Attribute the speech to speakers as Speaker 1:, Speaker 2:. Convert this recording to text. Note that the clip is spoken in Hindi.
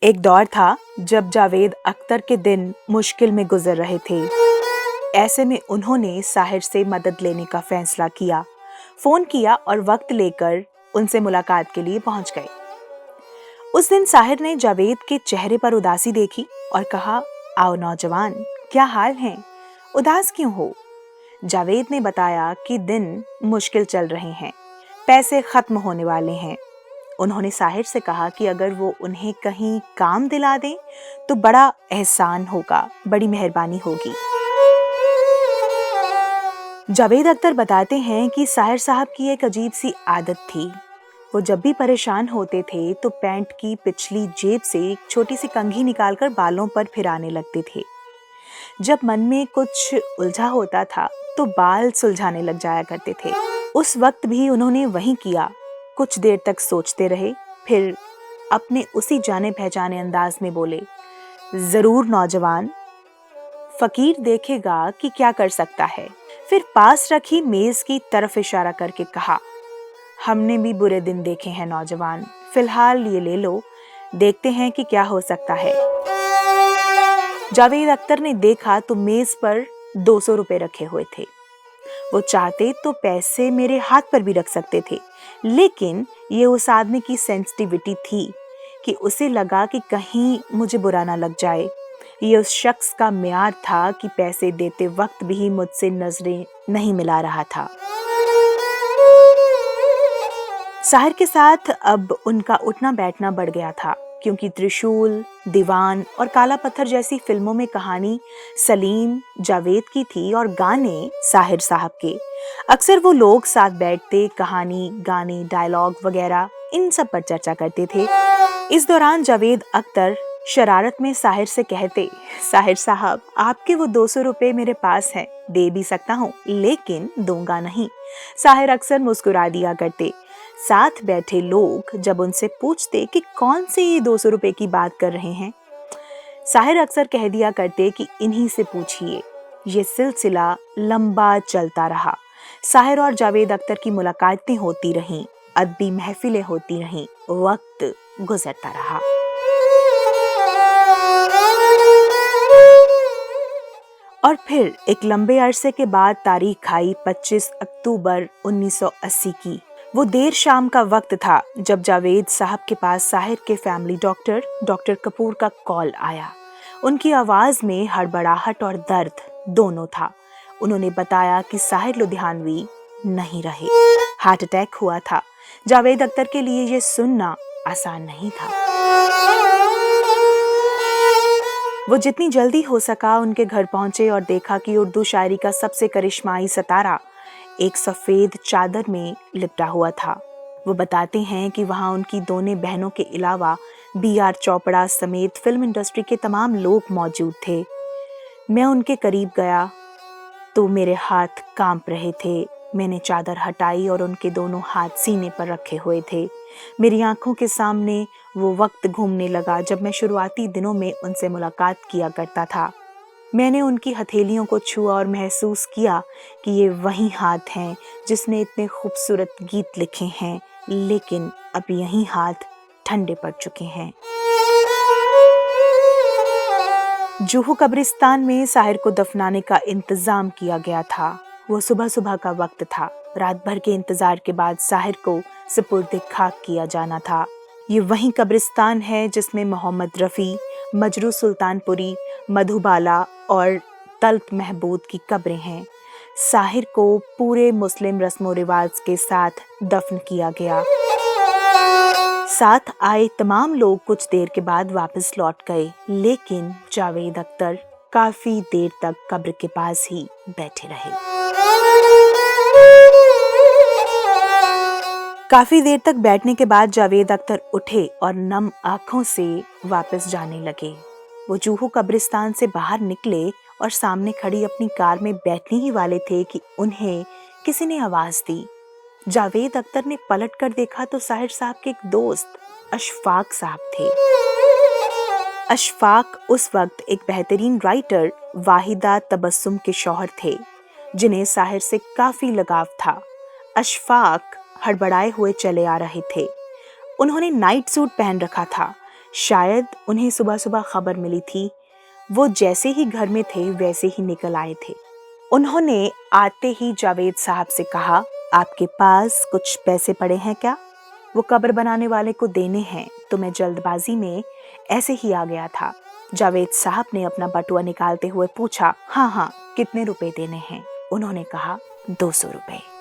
Speaker 1: एक दौर था जब जावेद अख्तर के दिन मुश्किल में गुजर रहे थे। ऐसे में उन्होंने साहिर से मदद लेने का फैसला किया। फोन किया और वक्त लेकर उनसे मुलाकात के लिए पहुंच गए। उस दिन साहिर ने जावेद के चेहरे पर उदासी देखी और कहा, आओ नौजवान, क्या हाल है, उदास क्यों हो? जावेद ने बताया कि दिन मुश्किल चल रहे हैं, पैसे खत्म होने वाले हैं। उन्होंने साहिर से कहा कि अगर वो उन्हें कहीं काम दिला दें तो बड़ा एहसान होगा, बड़ी मेहरबानी होगी। जावेद अख्तर बताते हैं कि साहिर साहब की एक अजीब सी आदत थी। वो जब भी परेशान होते थे तो पैंट की पिछली जेब से एक छोटी सी कंघी निकालकर बालों पर फिराने लगते थे। जब मन में कुछ उलझा होता था तो बाल सुलझाने लग जाया करते थे। उस वक्त भी उन्होंने वही किया। कुछ देर तक सोचते रहे, फिर अपने उसी जाने पहचाने अंदाज में बोले, जरूर नौजवान, फकीर देखेगा कि क्या कर सकता है। फिर पास रखी मेज की तरफ इशारा करके कहा, हमने भी बुरे दिन देखे हैं नौजवान, फिलहाल ये ले लो, देखते हैं कि क्या हो सकता है। जावेद अख्तर ने देखा तो मेज पर 200 रुपए रखे हुए थे। वो चाहते तो पैसे मेरे हाथ पर भी रख सकते थे, लेकिन ये उस आदमी की सेंसिटिविटी थी कि उसे लगा कि कहीं मुझे बुरा ना लग जाए। ये उस शख्स का म्यार था कि पैसे देते वक्त भी मुझसे नजरें नहीं मिला रहा था। साहिर के साथ अब उनका उठना बैठना बढ़ गया था, क्योंकि त्रिशूल, दीवान और काला पत्थर जैसी फिल्मों में कहानी सलीम, जावेद की थी और गाने साहिर साहब के। अक्सर वो लोग साथ बैठते, कहानी, गाने, डायलॉग वगैरह इन सब पर चर्चा करते थे। इस दौरान जावेद अख्तर शरारत में साहिर से कहते, साहिर साहब, आपके वो 200 रुपए मेरे पास हैं, दे भी सकता हूँ, लेकिन दूंगा नहीं। साहिर अक्सर मुस्कुरा दिया करते। साथ बैठे लोग जब उनसे पूछते कि कौन से ये 200 रुपए की बात कर रहे हैं, साहिर अक्सर कह दिया करते कि इन्हीं से पूछिए। ये सिलसिला लंबा चलता रहा। साहिर और जावेद अख्तर की मुलाकातें होती रहीं, अदबी महफिलें होती रहीं, वक्त गुजरता रहा। और फिर एक लंबे अरसे के बाद तारीख आई 25 अक्टूबर 1980 की। वो देर शाम का वक्त था जब जावेद साहब के पास साहिर के फैमिली डॉक्टर कपूर का कॉल आया। उनकी आवाज में हड़बड़ाहट और दर्द दोनों था। उन्होंने बताया कि साहिर लुधियानवी नहीं रहे, हार्ट अटैक हुआ था। जावेद अख्तर के लिए ये सुनना आसान नहीं था। वो जितनी जल्दी हो सका उनके घर पहुंचे और देखा कि उर्दू शायरी का सबसे करिश्माई सितारा एक सफेद चादर में लिपटा हुआ था। वो बताते हैं कि वहां उनकी दोनों बहनों के अलावा B.R. चोपड़ा समेत फिल्म इंडस्ट्री के तमाम लोग मौजूद थे। मैं उनके करीब गया तो मेरे हाथ कांप रहे थे। मैंने चादर हटाई और उनके दोनों हाथ सीने पर रखे हुए थे। मेरी आंखों के सामने वो वक्त घूमने लगा जब मैं शुरुआती दिनों में उनसे मुलाकात किया करता था। मैंने उनकी हथेलियों को छुआ और महसूस किया कि ये वही हाथ हैं जिसने इतने खूबसूरत गीत लिखे हैं, लेकिन अब यही हाथ ठंडे पड़ चुके हैं। जुहू कब्रिस्तान में साहिर को दफनाने का इंतजाम किया गया था। वो सुबह सुबह का वक्त था। रात भर के इंतजार के बाद साहिर को सुपुर्द खाक किया जाना था। ये वही कब्रिस्तान है जिसमें मोहम्मद रफ़ी, मजरू सुल्तानपुरी, मधुबाला और तल्त महबूद की कब्रें हैं। साहिर को पूरे मुस्लिम रस्मों रिवाज के साथ दफन किया गया। साथ आए तमाम लोग कुछ देर के बाद वापस लौट गए, लेकिन जावेद अख्तर काफी देर तक कब्र के पास ही बैठे रहे। काफी देर तक बैठने के बाद जावेद अख्तर उठे और नम आंखों से वापस जाने लगे। वो जुहू कब्रिस्तान से बाहर निकले और सामने खड़ी अपनी कार में बैठने ही वाले थे कि उन्हें किसी ने आवाज दी। जावेद अख्तर ने पलट कर देखा तो साहिर साहब के एक दोस्त अशफाक साहब थे। अशफाक उस वक्त एक बेहतरीन राइटर वाहिदा तबस्सुम के शौहर थे, जिन्हें साहिर से काफी लगाव था। अशफाक हड़बड़ाए हुए चले आ रहे थे। उन्होंने नाइट सूट पहन रखा था। शायद उन्हें सुबह सुबह खबर मिली थी। वो जैसे ही घर में थे वैसे ही निकल आए थे। उन्होंने आते ही जावेद साहब से कहा, आपके पास कुछ पैसे पड़े हैं क्या? वो कब्र बनाने वाले को देने हैं, तो मैं जल्दबाजी में ऐसे ही आ गया था। जावेद साहब ने अपना बटुआ निकालते हुए पूछा, हाँ हाँ, कितने रुपए देने हैं? उन्होंने कहा, 200 रुपए।